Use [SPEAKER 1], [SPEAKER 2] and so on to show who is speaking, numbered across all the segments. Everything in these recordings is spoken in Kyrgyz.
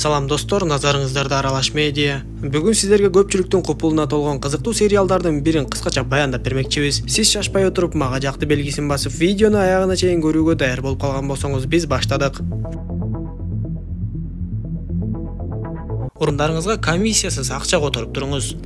[SPEAKER 1] Салам достор, назарыңыздарда Аралаш медиа. Бүгүн сиздерге көпчүлүктүн купулуна толгон кызыктуу сериалдардын бирин кыскача баяндап бермекчибиз. Сиз шашпай отуруп мага жакты белгисин басып, видеону аягына чейин көрүүгө даяр болуп калган болсоңуз, биз баштадык. Орундарыңызга комиссиясыз акча которуп туруңуз.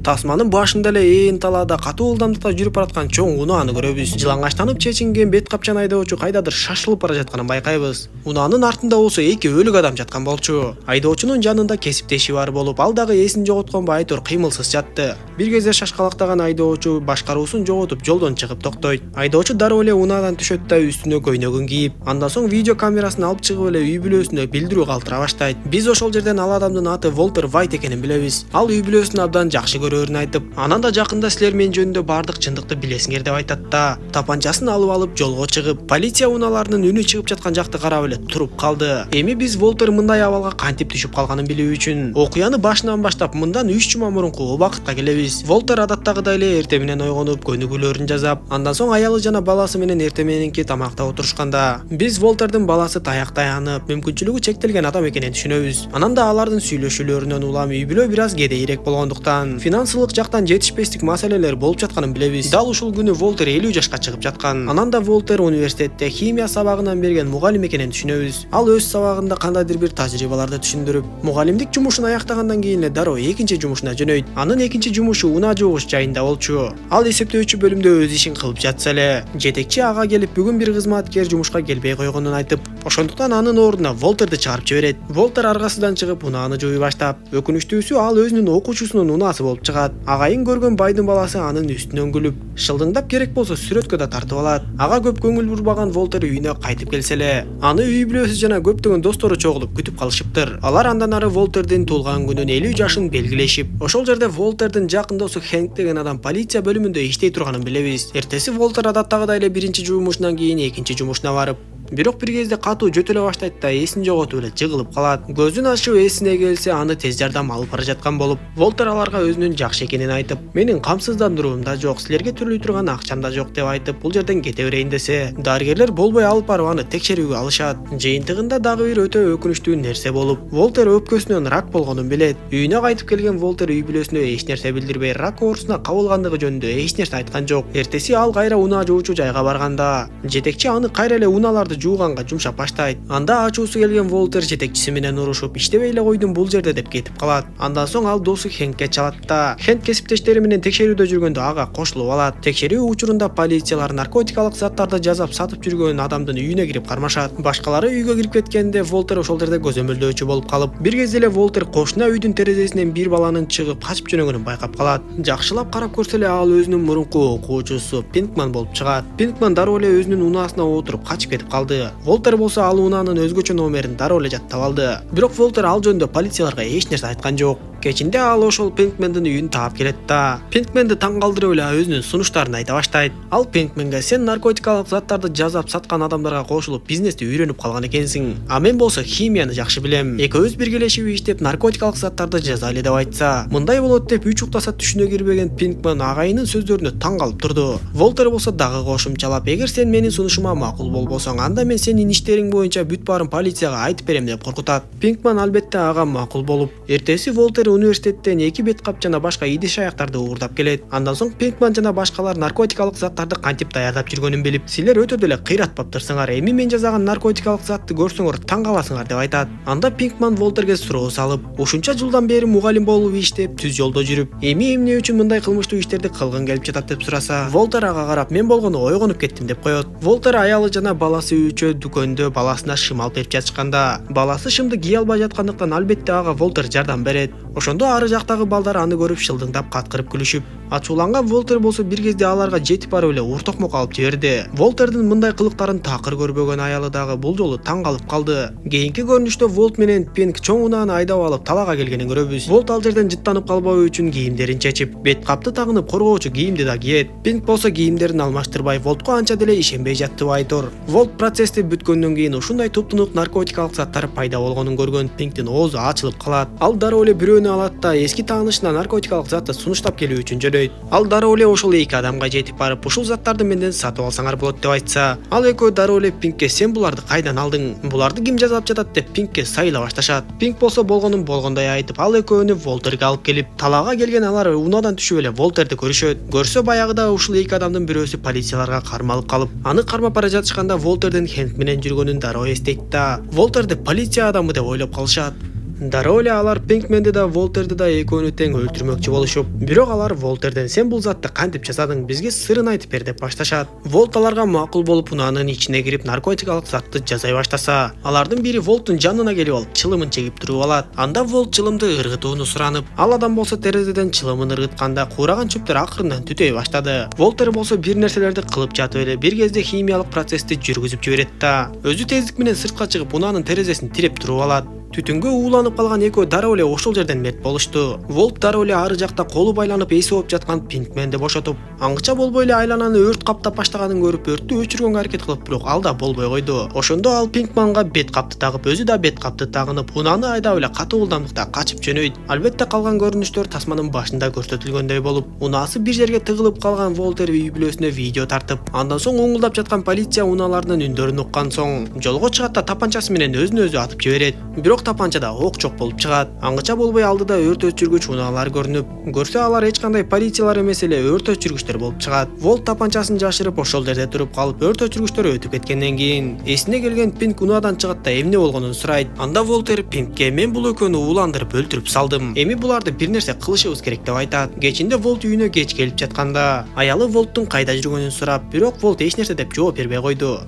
[SPEAKER 1] Тасманын башында эле ээн талаада катуу ылдамдыкта жүрүп бараткан чоң унааны көрөбүз. Жылаңачтанып чечинген бет капчан айдоочу кайдадыр шашылып бара жатканын байкайбыз. Унаанын артында болсо эки өлүк адам жаткан болчу. Айдоочунун жанында кесиптеши бар болуп, ал дагы эсин жоготконбу айтор кыймылсыз жатты. Бир кезде шашкалактаган айдоочу башкаруусун жоготуп жолдон чыгып токтойт. Айдоочу дароо эле унаадан түшөт да үстүнө көйнөгүн кийип, андан соң видео камерасын алып чыгып эле үй бүлөсүнө билдирүү калтыра баштайт. Биз ошол жерден ал адамдын аты Волтер Вайт экенин билебиз. Ал үй бүлөсүн абдан жакшы көрөөрүн айтып, анан да жакында силер мен жөнүндө бардык чындыкты билесиңер деп айтат да. Тапанчасын алып жолго чыгып, полиция унааларынын үнү чыгып жаткан жакты карап эле туруп калды. Эми биз Волтер мындай абалга кантип түшүп калганын билүү үчүн окуяны башынан баштап мындан 3 жума мурунку убакытка келебиз. Волтер адаттагыдай эле эрте менен ойгонуп, көнүгүүлөрүн жазап, андан соң аялы жана баласы менен эрте мененки тамакта отурушканда, биз Волтердин баласы таяк таянып, мүмкүнчүлүгү чектелген адам экенин түшүнөбүз. Анан да алардын сүйлөшүүлөрүнөн улам үй бүлө бир аз кедейирээк болгондуктан финансылык жактан жетишпестик маселелер болуп жатканын билебиз. Дал ушул күнү Волтер 50 жашка чыгып жаткан. Анан да Волтер университетте химия сабагынан берген мугалим экенин түшүнөбүз. Ал өз сабагында кандайдыр бир тажрыйбаларды түшүндүрүп, мугалимдик жумушун аяктагандан кийин эле дароо экинчи жумушуна жөнөйт. Анын экинчи жумушу унаа жугуш жайында болчу. Ал эсептөөчү бөлүмдө өз ишин кылып жатса эле, жетекчи ага келип бүгүн бир кызматкер жумушка келбей койгонун айтып, ошондуктан анын ордуна Волтерди чыгарып жиберет. Волтер аргасынан чыгып унааны жууй баштап, өкүнүчтүүсү ал өзүнүн окуучусунун унаасы болуп чыгат. Агайын көргөн байдын баласы анын үстүнөн күлүп, шылдыңдап керек болсо сүрөткө да тартып алат. Ага көп көңүл бурбаган Волтер үйүнө кайтып келсе эле, аны үй бүлөсү жана көптөгөн достору чогулуп күтүп калышыптыр. Алар андан ары Волтердин туулган күнүн 50 жашын белгилешип, ошол жерде Волтердин жакын досу Хэнк деген адам полиция бөлүмүндө иштей турганын билебиз. Эртеси Волтер адаттагыдай эле биринчи жумушунан кийин экинчи жумушуна барып, бирок бир кезде катуу жөтөлө баштайт да эсин жоготуп эле жыгылып калат. Көзүн ачып эсине келсе, аны тез жардам алып бара жаткан болуп, Волтер аларга өзүнүн жакшы экенин айтып, менин камсыздандыруум да жок, силерге төлөй турган акчам да жок деп айтып, бул жерден кете берейин десе, дарыгерлер болбой алып барып аны текшерүүгө алышат. Жыйынтыгында дагы бир өтө өкүнүчтүү нерсе болуп, Волтер өпкөсүнөн рак болгонун билет. Үйүнө кайтып келген Волтер үй бүлөсүнө эч нерсе билдирбей, рак оорусуна кабылгандыгы жөнүндө эч нерсе айткан жок. Эртеси ал кайра унаа жуучу жайга барганда, жетекчи аны кайра эле унааларды жууганга жумшап баштайт. Анда ачуусу келген Волтер жетекчиси менен урушуп, иштебей эле койдум бул жерде деп кетип калат. Андан соң ал досу Хэнкке чалат да. Хэнк кесиптештери менен текшерүүдө жүргөндө ага кошулуп алат. Текшерүү учурунда полициялар наркотикалык заттарды жазап сатып жүргөн адамдын үйүнө кирип кармашат. Башкалары үйгө кирип кеткенде Волтер ошол жерде көзөмөлдөөчү болуп калып, бир кезде эле Волтер кошуна үйдүн терезесинен бир баланын чыгып качып жөнөгөнүн байкап калат. Жакшылап карап көрсө эле ал өзүнүн мурунку окуучусу Пинкман болуп чыгат. Пинкман дароо эле өзүнүн унаасына отуруп качып кетип калды. Волтер болсо ал унаанын өзгөчө номерин дароо эле жаттап алды. Бирок Волтер ал жөнүндө полицияларга эч нерсе айткан жок. Кечинде ал ошол Пинкмендин үйүн таап келет да. Пинкменди таң калтырып эле өзүнүн сунуштарын айта баштайт. Ал Пинкменге: "Сен наркотикалык заттарды жасап саткан адамдарга кошулуп бизнести үйрөнүп калган экенсиң. А мен болсо химияны жакшы билем. Экөөбүз биргелешип иштеп наркотикалык заттарды жазайлы" деп айтса, мындай болот деп үч уктаса түшүнө кирбеген Пинкмен агайынын сөздөрүнө таң калып турду. Волтер болсо дагы кошумчалап: "Эгер сен менин сунушума макул болбосоң, анда мен сенин иштериң боюнча бүт баарын полицияга айтып берем" деп коркутат. Пинкман албетте ага макул болуп, эртеси Волтер университеттен эки бет кап жана башка идиш аяктарды уурдап келет. Андан соң Пинкман жана башкалар наркотикалык заттарды кантип даярдап жүргөнүн билип, "Силер өтө деле кыйратпаптырсыңар. Эми мен жасаган наркотикалык затты көрсөңөр таң каласыңар" деп айтат. Анда Пинкман Волтерге суроо салып, ушунча жылдан бери мугалим болуп иштеп, түз жолдо жүрүп, эми эмне үчүн мындай кылмыштуу иштерди кылгың келип жатат деп сураса, Волтер ага карап: "Мен болгону ойгонуп кеттим" деп коет. Волтер аялы жана баласы үчөө дүкөндө баласына шым алып берип жатышканда, баласы шымды кие албай жаткандыктан албетте ага Волтер жардам берет. Ошондо ары жактагы балдар аны көрүп шылдыңдап каткырып күлүшүп, ачууланган Волтер болсо бир кезде аларга жетип барып эле уртокмок алып жиберди. Волтердин мындай кылыктарын такыр көрбөгөн аялы дагы бул жолу таң калып калды. Кийинки көрүнүштө Волт менен Пинк чоң унааны айдап алып талаага келгенин көрөбүз. Волт ал жерден жыттанып калбоо үчүн кийимдерин чечип, бет капты тагынып коргоочу кийимди да кийет. Пинк болсо кийимдерин алмаштырбай Волтко анча деле ишенбей жаттыбы айтор. Волт процесsti бүткөндөн кийин ушундай туптунук наркотикалык заттар пайда болгонун көргөн Пинктин оозу ачылып калат. Ал дароо эле бирөөнү үйүнө алат да эски таанышына наркотикалык затты сунуштап келүү үчүн жөнөйт. Ал дароо эле ошол эки адамга жетип барып, ушул заттарды менден сатып алсаңар болот деп айтса, ал экөө дароо эле Пинкке сен буларды кайдан алдың? Буларды ким жасап жатат деп Пинкке сайыла башташат. Пинк болсо болгонун болгондой айтып, ал экөөнү Волтерге алып келип, талаага келген алар унаадан түшүп эле Волтерди көрүшөт. Көрсө баягыда ушул эки адамдын бирөөсү полицияларга кармалып калып, аны кармап бара жатышканда Волтердин Хэнк менен жүргөнүн дароо эстейт да. Волтерди полиция адамы деп ойлоп калышат. Дароо эле алар Пинкменди да Волтерди да экөөнү тең өлтүрмөкчү болушуп, бирок алар Волтерден сен бул затты кантип жасадың, бизге сырын айтып бер деп башташат. Волт аларга макул болуп унаанын ичине кирип наркотикалык затты жасай баштаса, алардын бири Волттун жанына келип алып чылымын чегип туруп алат. Анда Волт чылымды ыргытууну суранып, ал адам болсо терезеден чылымын ыргытканда куураган чөптөр акырындан түтөй баштады. Волтер болсо бир нерселерди кылып жатып эле бир кезде химиялык процессти жүргүзүп жиберет да. Өзү тездик менен сыртка чыгып унаанын терезесин тиреп туруп алат. Түтүнгө ууланып калган экөө дароо эле ошол жерден мерт болушту. Волт дароо эле ары жакта колу байланып эси ооп жаткан Пинкменди бошотуп, аңгыча болбой эле айлананы өрт каптап баштаганын көрүп, өрттү өчүргөнгө аракет кылып, бирок ал да болбой койду. Ошондо ал Пинкманга бет капты тагып, өзү да бет капты тагынып, унааны айдап эле катуу ылдамдыкта качып жөнөйт. Албетте калган көрүнүштөр тасманын башында көрсөтүлгөндөй болуп, унаасы бир жерге тыгылып калган Волтер үй бүлөсүнө видео тартып, андан соң оңулдап жаткан полиция унааларынын үндөрүн уккан соң жолго чыгат да тапанчасы менен өзүн өзү атып жиберет. Бирок тапанчада ок жок болуп чыгат. Аңгыча болбой алдыда өрт өчүргүч унаалар көрүнүп, көрсө алар эч кандай полициялар эмес эле өрт өчүргүчтөр болуп чыгат. Волт тапанчасын жашырып ошол жерде туруп калып, өрт өчүргүчтөр өтүп кеткенден кийин эсине келген Пинк унаадан чыгат да эмне болгонун сурайт. Анда Волтер Пинкке мен бул экөөнү ууландырып өлтүрүп салдым. Эми буларды бир нерсе кылышыбыз керек деп айтат. Кечинде Волт үйүнө кеч келип жатканда аялы Волттун кайда жүргөнүн сурап, бирок Волт эч нерсе деп жооп бербей койду.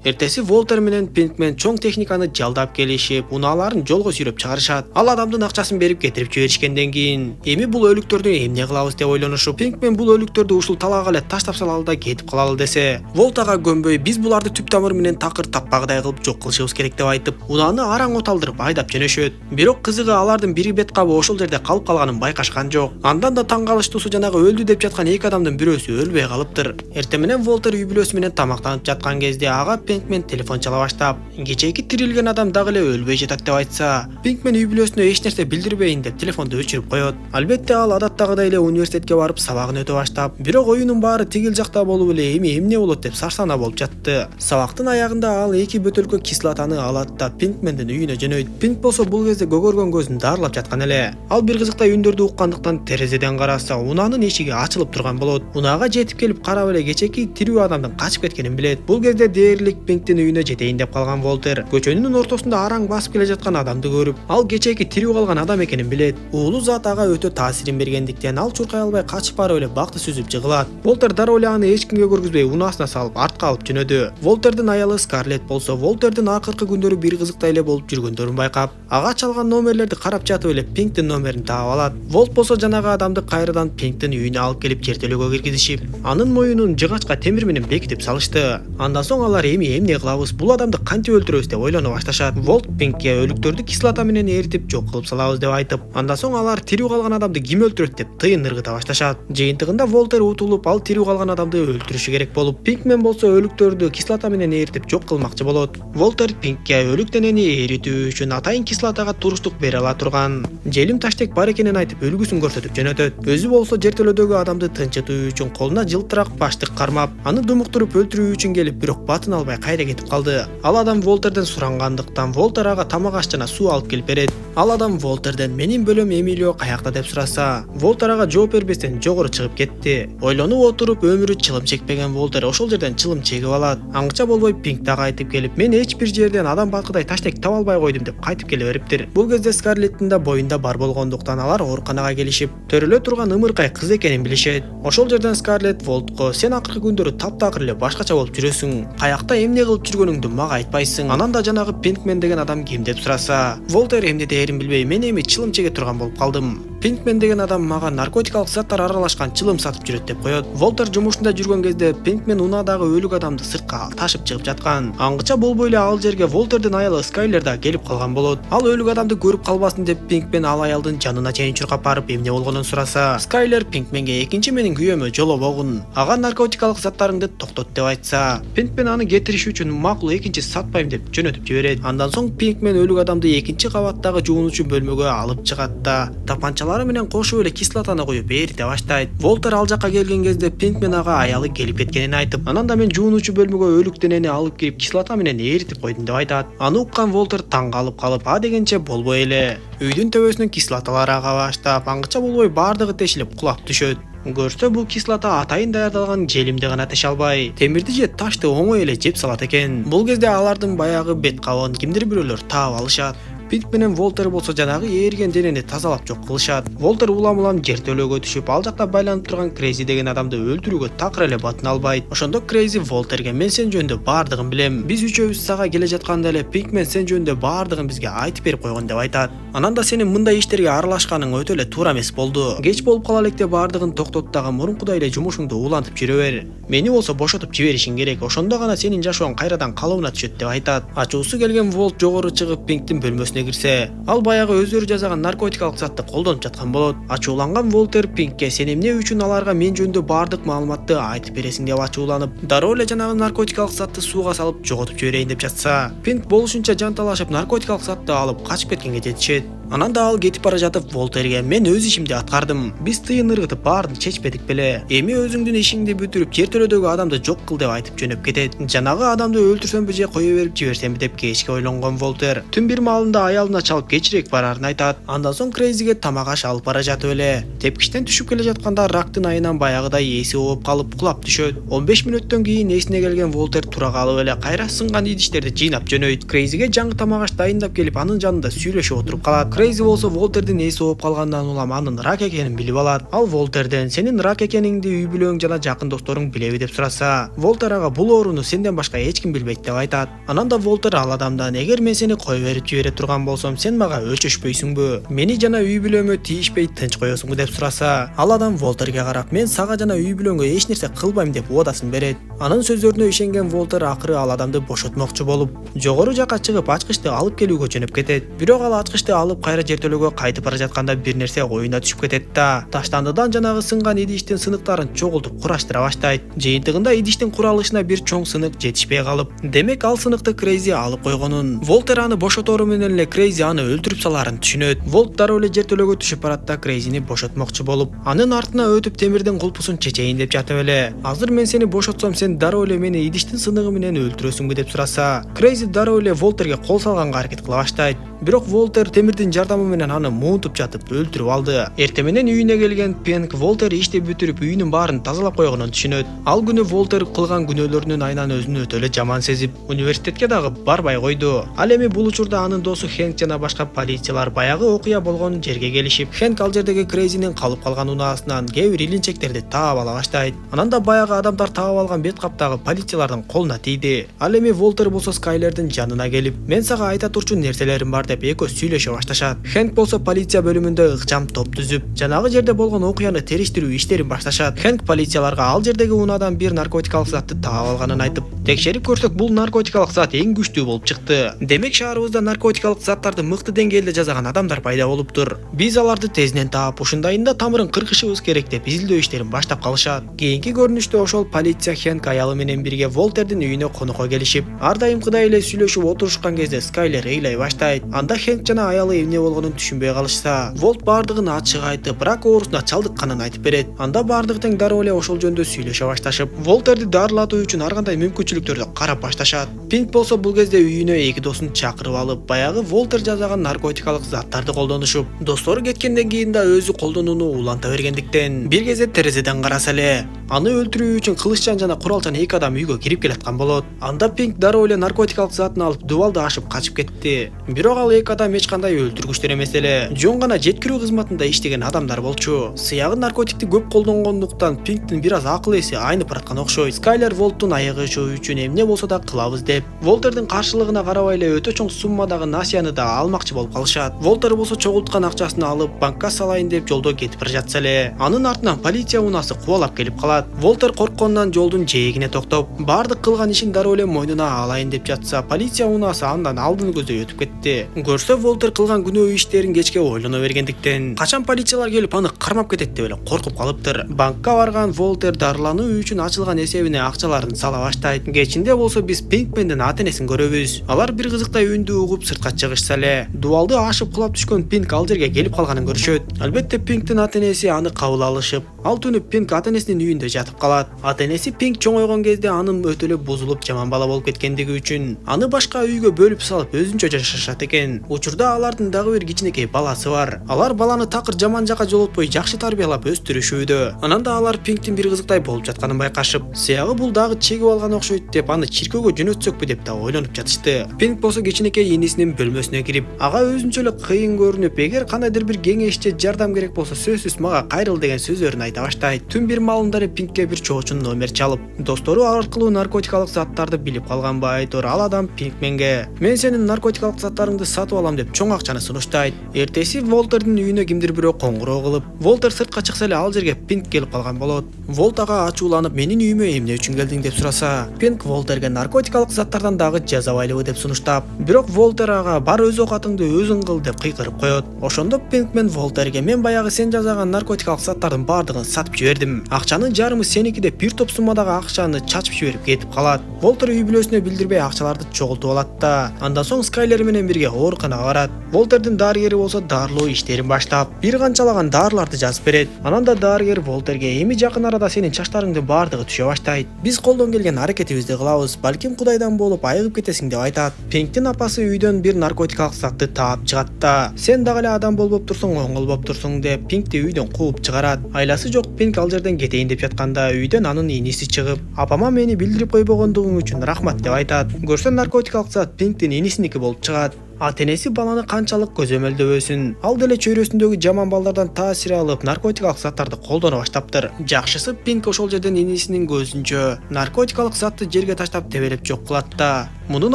[SPEAKER 1] Эртеси Волтер менен Пинкмен чоң техниканы жалдап келишип, унааларын жолго сүйрөп чыгарышат. Ал адамдын акчасын берип кетирип жиберишкенден кийин, эми бул өлүктөрдү эмне кылабыз деп ойлонушуп, Пинкмен бул өлүктөрдү ушул талаага эле таштап салалы да кетип калалы десе, Волт ага көнбөй, биз буларды түп тамыры менен такыр таппагыдай кылып жок кылышыбыз керек деп айтып, унааны араң оталдырып айдап жөнөшөт. Бирок кызыгы алардын бири бет кабы ошол жерде калып калганын байкашкан жок. Андан да таң калыштуусу жанагы өлдү деп жаткан эки адамдын бирөөсү өлбөй калыптыр. Эртең менен Волтер үй бүлөсү менен тамактанып жаткан кезде ага Пинкмен телефон чала баштап, кечээки тирилген адам дагы эле өлбөй жатат деп айтса, Пинкмен үй бүлөсүнө эч нерсе билдирбейин деп телефонду өчүрүп коет. Албетте ал адаттагыдай эле университетке барып сабагын өтө баштап, бирок оюнун баары тигил жакта болуп эле эми эмне болот деп сарсана болуп жатты. Сабактын аягында ал 2 бөтөлкө кислотаны алат да Пинкмендин үйүнө жөнөйт. Пинк болсо бул кезде көгөргөн көзүн дарылап жаткан эле. Ал бир кызыктай үндөрдү уккандыктан терезеден караса, унаанын эшиги ачылып турган болот. Унаага жетип келип карап эле кечээки тирүү адамдын качып кеткенин билет. Бул кезде дээрлик Пинктин үйүнө жетейин деп калган Волтер көчөнүн ортосунда араң басып келе жаткан адамды көрүп, ал кечээки тирүү калган адам экенин билет. Уулуу зат ага өтө таасирин бергендиктен ал чуркай албай качып барып эле бакты сүзүп жыгылат. Волтер дароо эле аны эч кимге көргүзбөй унаасына салып артка алып жөнөдү. Волтердин аялы Скарлетт болсо Волтердин акыркы күндөрү бир кызыктай эле болуп жүргөндөрүн байкап, ага чалган номерлерди карап жатып эле Пинктин номерин таап алат. Волт болсо жанагы адамды кайрадан Пинктин үйүнө алып келип жертөлөгө киргизишип, анын моюнун жыгачка темир менен бекитип салышты. Андан соң алар эми эмне кылабыз, бул адамды кантип өлтүрөбүз деп ойлоно башташат. Волт Пинкке өлүктөрдү кислота менен эритип жок кылып салабыз деп айтып, андан соң алар тирүү калган адамды ким өлтүрөт деп тыйын ыргыта башташат. Жыйынтыгында Волтер утулуп, ал тирүү калган адамды өлтүрүшү керек болуп, Пинкмен болсо өлүктөрдү кислота менен эритип жок кылмакчы болот. Волтер Пинкке өлүк денени эритүү үчүн атайын кислотага туруштук бере ала турган желим таштек бар экенин айтып, өлгүсүн көрсөтүп жөнөтөт. Өзү болсо жертөлөдөгү адамды тынчытуу үчүн колуна жылтырак баштык кармап, аны думуктуруп өлтүрүү үчүн келип, бирок батын албай кайда кетип калды. Ал адам Волтерден сурангандыктан Волтер ага тамак аш жана суу алып келип берет. Ал адам Волтерден менин бөлөм Эмилио каякта деп сураса, Волтер ага жооп бербестен жогору чыгып кетти. Ойлонуп отуруп өмүрү чылым чекпеген Волтер ошол жерден чылым чегип алат. Аңгыча болбой Пинк дагы айтып келип, мен эч бир жерден адам балкыдай таштек таба албай койдум деп кайтып келе бериптир. Бул кезде Скарлеттин да боюнда бар болгондуктан алар ооруканага келишип, төрөлө турган ымыркай кыз экенин билишет. Ошол жерден Скарлетт Волтко, сен акыркы күндөрү таптакыр эле башкача болуп жүрөсүң. Каякта эмне кылып жүргөнүңдү мага айтпайсың. Анан да жанагы Пинкмен деген адам ким деп сураса, Волтер эмне дээрин билбей, мен эми чылым чеге турган болуп калдым. Пинкмен деген адам мага наркотикалык заттар аралашкан чылым сатып жүрөт деп коет. Волтер жумушунда жүргөн кезде Пинкмен унаадагы өлүк адамды сыртка ташып чыгып жаткан. Аңгыча болбой эле ал жерге Волтердин аялы Скайлер да келип калган болот. Ал өлүк адамды көрүп калбасын деп Пинкмен ал аялдын жанына чейин чуркап барып эмне болгонун сураса, Скайлер Пинкменге экинчи менин күйөөмө жолобогун, ага наркотикалык заттарыңды токтот деп айтса, Пинкмен аны кетириш үчүн макул экинчи сатпайм деп жөнөтүп жиберет. Андан соң Пинкмен өлүк адамды экинчи кабаттагы жуунуучу бөлмөгө алып чыгат да тапанчалары менен кошуп эле кислотаны куюп эрите баштайт. Волтер ал жака келген кезде Пинкмен ага аялы келип кеткенин айтып, анан да мен жуунуучу бөлмөгө өлүк денени алып кирип кислота менен эритип койдум деп айтат. Аны уккан Волтер таң калып а дегенче болбой эле. Үйдүн төбөсүнөн кислоталар ага баштап, аңгыча болбой баардыгы тешилип кулап түшөт. Көрсө бул кислота атайын даярдалган желимди гана теше албай, темирди же ташты оңой эле жеп салат экен. Бул кезде алардын баягы бет кабын кимдир бирөөлөр таап алышат. Пинк менен Волтер болсо жанагы ээрген денени тазалап жок кылышат. Волтер улам жертөлөөгө түшүп, ал жакта байланып турган Крейзи деген адамды өлтүрүүгө такыр эле батын албайт. Ошондо Крейзи Волтерге мен сен жөнүндө баардыгын билем. Биз үчөөбүз сага келе жатканда эле Пинкмен сен жөнүндө баардыгын бизге айтып берип койгон деп айтат. Анан да сенин мындай иштерге аралашканың өтө эле туура эмес болду. Кеч болуп кала электе баардыгын токтот дагы мурункудай эле жумушуңду улантып жүрө бер. Мени болсо бошотуп жиберишиң керек. Ошондо гана сенин жашооң кайрадан калыбына түшөт деп айтат. Ачуусу келген Волт жогору чыгып Пинктин бөлмөсүнө кирсе, ал баягы өздөрү жасаган наркотикалык затты колдонуп жаткан болот. Ачууланган Волтер Пинкке сен эмне үчүн аларга мен жөнүндө баардык маалыматты айтып бересиң деп ачууланып, дароо эле жанагы наркотикалык затты сууга салып жоготуп жиберейин деп жатса, Пинк болушунча жанталашып наркотикалык затты алып качып кеткенге жетишет. Анан да ал кетип бара жатып Волтерге мен өз ишимди аткардым. Биз тыйын ыргытып баарын чечпедик беле. Эми өзүңдүн ишиңди бүтүрүп жертөлөдөгү адамды жок кыл деп айтып жөнөп кетет. Жанагы адамды өлтүрсөмбү же кое берип жиберсемби деп кечке ойлонгон Волтер түн бир маалында аялына чалып кечирээк барарын айтат. Андан соң Крейзиге тамак аш алып бара жатып эле тепкичтен түшүп келе жатканда рактын айынан баягыдай эси ооп калып кулап түшөт. 15 мүнөттөн кийин эсине келген Волтер тура калып эле кайра сынган идиштерди жыйнап жөнөйт. Крейзиге жаңы тамак аш дайындап келип анын жанында сүйлөшүп отуруп калат. Крейзи болсо Волтердин эси ооп калгандан улам анын рак экенин билип алат. Ал Волтерден сенин рак экениңди үй бүлөң жана жакын досторуң билеби деп сураса, Волтер ага бул ооруну сенден башка эч ким билбейт деп айтат. Анан да Волтер ал адамдан эгер мен сени кое берип жибере турган болсом, сен мага өлчөшпөйсүңбү? Мени жана үй бүлөмө тийишпей тынч коесуңбу деп сураса, ал адам Волтерге карап мен сага жана үй бүлөңгө эч нерсе кылбайм деп уадасын берет. Анын сөздөрүнө ишенген Волтер акыры ал адамды бошотмокчу болуп, жогору жакка чыгып ачкычты алып келүүгө жөнөп кетет. Бирок ал ачкычты алып кайра жертөлөгө кайтып бара жатканда бир нерсе оюна түшүп кетет да таштандыдан жанагы сынган идиштин сыныктарын чогултуп кураштыра баштайт. Жыйынтыгында идиштин куралышына бир чоң сынык жетишпей калып, демек ал сыныкты Крейзи алып койгонун, Волтер аны бошотору менен эле Крейзи аны өлтүрүп саларын түшүнөт. Волт дароо эле жертөлөгө түшүп барат да Крейзини бошотмокчу болуп, анын артына өтүп темирдин кулпусун чечейин деп жатып эле, азыр мен сени бошотсом сен дароо эле мени идиштин сыныгы менен өлтүрөсүңбү деп сураса, Крейзи дароо эле Волтерге кол салганга аракет кыла баштайт. Бирок Волтер темирдин жардамы менен аны муунтуп жатып өлтүрүп алды. Эртең менен үйүнө келген Пинк Волтер ишти бүтүрүп үйүнүн баарын тазалап койгонун түшүнөт. Ал күнү Волтер кылган күнөөлөрүнүн айынан өзүн өтө эле жаман сезип, университетке дагы барбай койду. Ал эми бул учурда анын досу Хэнк жана башка полициялар баягы окуя болгон жерге келишип, Хэнк ал жердеги Крейзинин калып калган унаасынан кээ бир илинчектерди таап ала баштайт. Анан да баягы адамдар таап алган бет каптагы полициялардын колуна тийди. Ал эми Волтер болсо Скайлердин жанына келип, мен сага айта турчу нерселерим бар деп экөө сүйлөшө башташат. Хэнк болсо полиция бөлүмүндө ыкчам топ түзүп, жанагы жерде болгон окуяны териштирүү иштерин башташат. Хэнк полицияларга ал жердеги унаадан бир наркотикалык затты таап алганын айтып, текшерип көрсөк бул наркотикалык зат эң күчтүү болуп чыкты. Демек шаарыбызда наркотикалык заттарды мыкты деңгээлде жасаган адамдар пайда болуптур. Биз аларды тезинен таап, ушундайында тамырын кыркышыбыз керек деп изилдөө иштерин баштап калышат. Кийинки көрүнүштө ошол полиция Хэнк аялы менен бирге Волтердин үйүнө конокко келишип, ар дайымкыдай эле сүйлөшүп отурушкан кезде Скайлер ыйлай баштайт. Анда Хэнк жана аялы эмне болгонун түшүнбөй калышса, Волт баардыгын ачык айтып, рак оорусуна чалдыкканын айтып берет. Анда баардык тең дароо эле ошол жөндө сүйлөшө башташып, Волтерди дарылатуу үчүн ар кандай мүмкүнчүлүктөрдү карап башташат. Пинк болсо бул кезде үйүнө эки досун чакырып алып, баягы Волтер жасаган наркотикалык заттарды колдонушуп, достору кеткенден кийин да өзү колдонууну уланта бергендиктен бир кезде терезеден караса эле Аны өлтүрүү үчүн кылыччан жана куралчан 2 адам үйгө кирип келаткан болот. Анда Пинк дароо эле наркотикалык затын алып дубалды ашып качып кетти. Бирок ал 2 адам эч кандай өлтүргүчтөр эмес эле. Жөн гана жеткирүү кызматында иштеген адамдар болчу. Сыягы наркотикти көп колдонгондуктан Пинктин бир аз акыл эси айнып бараткан окшойт. Скайлер Волттун аягы ишөө үчүн эмне болсо да кылабыз деп, Волтердин каршылыгына карабай эле өтө чоң суммадагы насыяны да алмакчы болуп калышат. Волтер болсо чогулткан акчасын алып банкка салайын деп жолдо кетип бара жатса эле, анын артынан полиция унаасы кубалап келип калат. Волтер корккондон жолдун жээгине токтоп, бардык кылган ишин дароо эле мойнуна алайын деп жатса, полиция унаасы андан алдын көздөй өтүп кетти. Көрсө Волтер кылган күнөө иштерин кечке ойлоно бергендиктен, качан полициялар келип аны кармап кетет деп эле коркуп калыптыр. Банкка барган Волтер дарылануу үчүн ачылган эсебине акчаларын сала баштайт. Кечинде болсо биз Пинкмендин ата-энесин көрөбүз. Алар бир кызыктай үндү угуп сыртка чыгышса эле, дубалды ашып кулап түшкөн Пинк ал жерге келип калганын көрүшөт. Албетте Пинктин ата-энеси аны кабыл алышып, ал түнү Пинк ата-энесинин үйүндө жатып калат. Ата-энеси Пинк чоңойгон кезде анын өтө эле бузулуп жаман бала болуп кеткендиги үчүн аны башка үйгө бөлүп салып өзүнчө жашашат экен. Учурда алардын дагы бир кичинекей баласы бар. Алар баланы такыр жаман жакка жолотпой жакшы тарбиялап өстүрүшүүдө. Ананда алар Пинктин бир кызыктай болуп жатканын байкашып, сыягы бул дагы чегип алган окшойт деп аны чиркөөгө жөнөтсөкпү деп да ойлонуп жатышты. Пинк болсо кичинекей инисинин бөлмөсүнө кирип, ага өзүнчө эле кыйын көрүнүп, эгер кандайдыр бир кеңеш же жардам керек болсо сөзсүз мага кайрыл деген сөздөрүн айта баштайт. Түн бир маалында эле Пинкке бир чоочун номер чалып, достору аркылуу наркотикалык заттарды билип калган байтор ал адам Пинкменге "Мен сенин наркотикалык заттарыңды сатып алам" деп чоң акчаны сунуштайт. Эртеси Волтердин үйүнө кимдир бирөө коңгуроо кылып, Волтер сыртка чыкса эле ал жерге Пинк келип калган болот. Волт ага ачууланып, "Менин үйүмө эмне үчүн келдиң?" деп сураса, Пинк Волтерге наркотикалык заттардан дагы жазабайлыбы деп сунуштап, бирок Волтер ага "Бар өз оокатыңды өзүң кыл" деп кыйкырып коет. Ошондо Пинкмен Волтерге "Мен баягы сен жасаган наркотикалык заттардын бардыгын сатып жибердим. Акчанын жарымы сеники" деп бир топ суммадагы акчаны чачып жиберип кетип калат. Волтер үй бүлөсүнө билдирбей акчаларды чогултуп алат да, андан соң Скайлер менен бирге ооруканага барат. Волтердин дарыгери болсо дарылоо иштерин баштап, бир канчалаган дарыларды жазып берет. Анан да дарыгер Волтерге "Эми жакын арада сенин чачтарыңдын бардыгы түшө баштайт. Биз колдон келген аракетибизди кылабыз. Балким Кудайдан болуп айыгып кетесиң" деп айтат. Пинктин апасы үйдөн бир наркотикалык затты таап чыгат да, "Сен дагы эле адам болбоп турсуң, оңгол болуп турсуң" деп Пинкти үйдөн кууп чыгарат. Айласы жок Пинк ал жерден кетейин деп жатканда үйдөн анын иниси чыгып, "Апама мени билдирип койбогондугуң үчүн рахмат" деп айтат. Көрсө наркотикалык зат Пинктин инисиники болуп чыгат. Ата-энеси баланы канчалык көзөмөлдөбөсүн, ал деле чөйрөсүндөгү жаман балдардан таасир алып, наркотикалык заттарды колдоно баштаптыр. Жакшысы Пинк ошол жерден инисинин көзүнчө наркотикалык затты жерге таштап тебелеп жок кылат да, мунун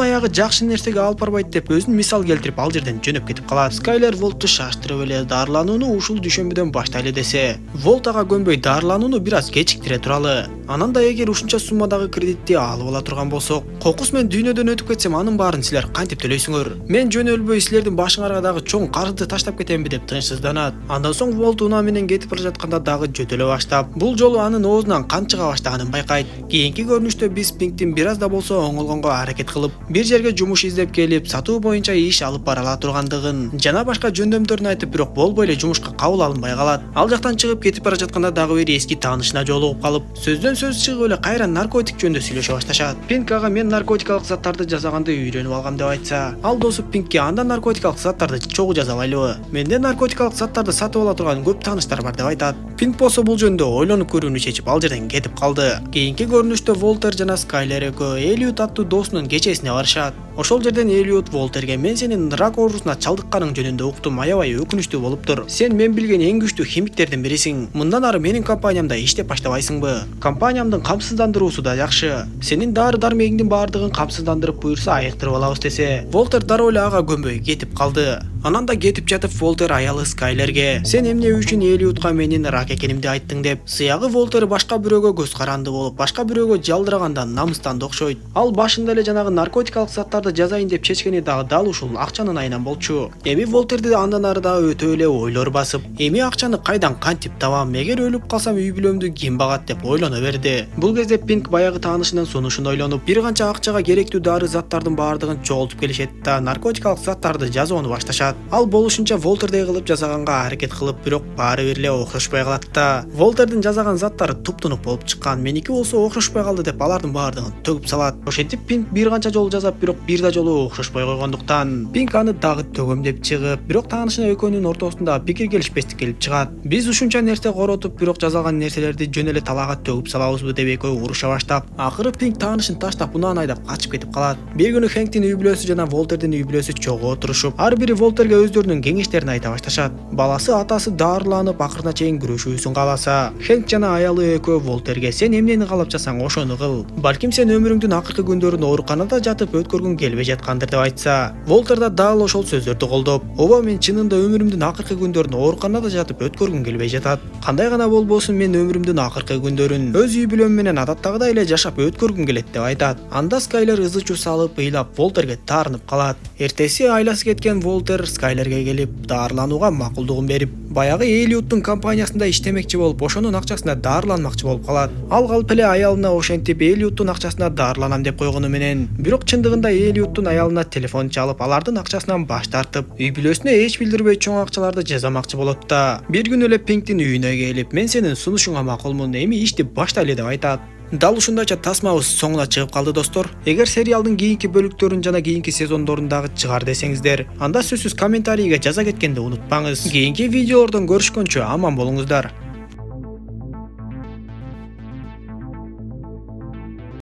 [SPEAKER 1] аягы жакшы нерсеге алып барбайт деп өзүн мисал келтирип ал жерден жөнөп кетип калат. Скайлер Волтту шаштырып эле дарыланууну ушул дүйшөмбүдөн баштайлы десе, Волт ага көнбөй дарыланууну бир аз кечиктире туралы. Анан да эгер ушунча суммадагы кредитти алып ала турган болсок, кокус мен дүйнөдөн өтүп кетсем анын баарын силер кантип төлөйсүңөр? Мен жөн өлбөй силердин башыңарга дагы чоң карызды таштап кетемби деп тынчсызданат. Андан соң Волт унаа менен кетип бара жатканда дагы жөтөлө баштап, бул жолу анын оозунан кан чыга баштаганын байкайт. Кийинки көрүнүштө биз Пинктин бир аз да болсо оңолгонго аракет кылып, бир жерге жумуш издеп келип, сатуу боюнча иш алып бара ала тургандыгын жана башка жөндөмдөрүн айтып, бирок болбой эле жумушка кабыл алынбай калат. Ал жактан чыгып кетип бара жатканда дагы бир эски таанышына жолугуп калып, сөздөн сөз чыгып эле кайра наркотик жөнүндө сүйлөшө башташат. Пинк ага "Мен наркотикалык заттарды жасаганды үйрөнүп алгам" деп айтса, ал досу Пинкке "Анда наркотикалык заттарды чогуу жазабайлыбы? Менде наркотикалык заттарды сатып ала турган көп тааныштар бар" деп айтат. Пинк болсо бул жөнүндө ойлонуп көрүүнү чечип ал жерден кетип калды. Кийинки көрүнүштө Волтер жана Скайлер экөө Элиот аттуу досунун кечесине барышат. Ошол жерден Элиот Волтерге "Мен сенин рак оорусуна чалдыкканың жөнүндө уктум, аябай өкүнүчтүү болуптур. Сен мен билген эң күчтүү химиктердин бирисиң. Мындан ары менин компаниямда иштеп баштабайсыңбы? Компаниямдын камсыздандыруусу да жакшы. Сенин дары-дармегиңдин баардыгын камсыздандырып буйрса айыктырып алабыз" десе, Волтер дароо эле ага көнбөй кетип калды. Анан да кетип жатып Волтер аялы Скайлерге "Сен эмне үчүн Элиотка менин рак экенимди айттың" деп. Сыягы Волтер башка бирөөгө көз каранды болуп, башка бирөөгө жалдырагандан намыстанды окшойт. Ал башында эле жанагы наркотикалык заттарды жазайын деп чечкени дал ушул акчанын айынан болчу. Эми Волтерди андан ары да өтө эле ойлор басып, эми акчаны кайдан кантип табам, эгер өлүп калсам үй бүлөмдү ким багат деп ойлоно берди. Бул кезде Пинк баягы таанышынын сунушун ойлонуп, бир канча акчага керектүү дары заттардын баардыгын чогултуп келишет да наркотикалык заттарды жазууну башташат. Ал болушунча Волтердей кылып жасаганга аракет кылып, бирок баары бир эле окшошпой калат да. Волтердин жасаган заттары туптунук болуп чыккан, меники болсо окшошпой калды деп алардын баардыгын төгүп салат. Ошентип Пинк бир канча жолу жасап, бирок бир да жолу окшошпой койгондуктан Пинк аны дагы төгөм деп чыгып, бирок таанышына экөөнүн ортосунда пикир келишпестик келип чыгат. Биз ушунча нерсе коротуп, бирок жазалган нерселерди жөн эле талаага төгүп салабызбы деп экөө уруша баштап, акыры Пинк таанышын таштап унан айдап качып кетип калат. Бир күнү Хэнктин үй бүлөсү жана Волтердин үй бүлөсү чогуу отурушуп, ар бири Волтерге өздөрүнүн кеңештерин айта башташат. Баласы атасы дарыланып акырына чейин күрөшүүсүн кааласа, Хэнк жана аялы экөө Волтерге сен эмнени каалап жатсаң ошону кыл. Балким сен өмүрүңдүн акыркы күндөрүн ооруканада жатып өткөргүң келбей жаткандыр деп айтса, Волтер да дал ошол сөздөрдү колдоп, ооба мен чынында өмүрүмдүн акыркы күндөрүн ооруканада жатып өткөргүм келбей жатат. Кандай гана болбосун мен өмүрүмдүн акыркы күндөрүн өз үй бүлөм менен адаттагыдай эле жашап өткөргүм келет деп айтат. Анда Скайлер ызы чуу салып, ыйлап Волтерге таарынып калат. Эртеси айласы кеткен Волтер Скайлерге келип, дарыланууга макулдугун берип, баягы Элиоттун компаниясында иштемекчи болуп, ошонун акчасына дарыланмакчы болуп калат. Ал калп эле аялына ошентип Элиоттун акчасына дарыланам деп койгону менен, бирок чындыгында Элиоттун аялына телефон чалып, алардын акчасынан баш тартып, үй бүлөсүнө эч билдирбей чоң акчаларды жазамакчы болот да. Бир күнү эле Пинктин үйүнө келип, мен сенин сунушуңа макулмун, эми ишти баштайлы деп айтат. Дал ушундайча тасмабыз соңуна чыгып калды достор. Эгер сериалдын кийинки бөлүктөрүн жана кийинки сезондорун дагы чыгар десеңиздер, анда сөзсүз комментарийге жаза кеткенди унутпаңыз. Кийинки видеолордон көрүшкөнчө аман болуңуздар.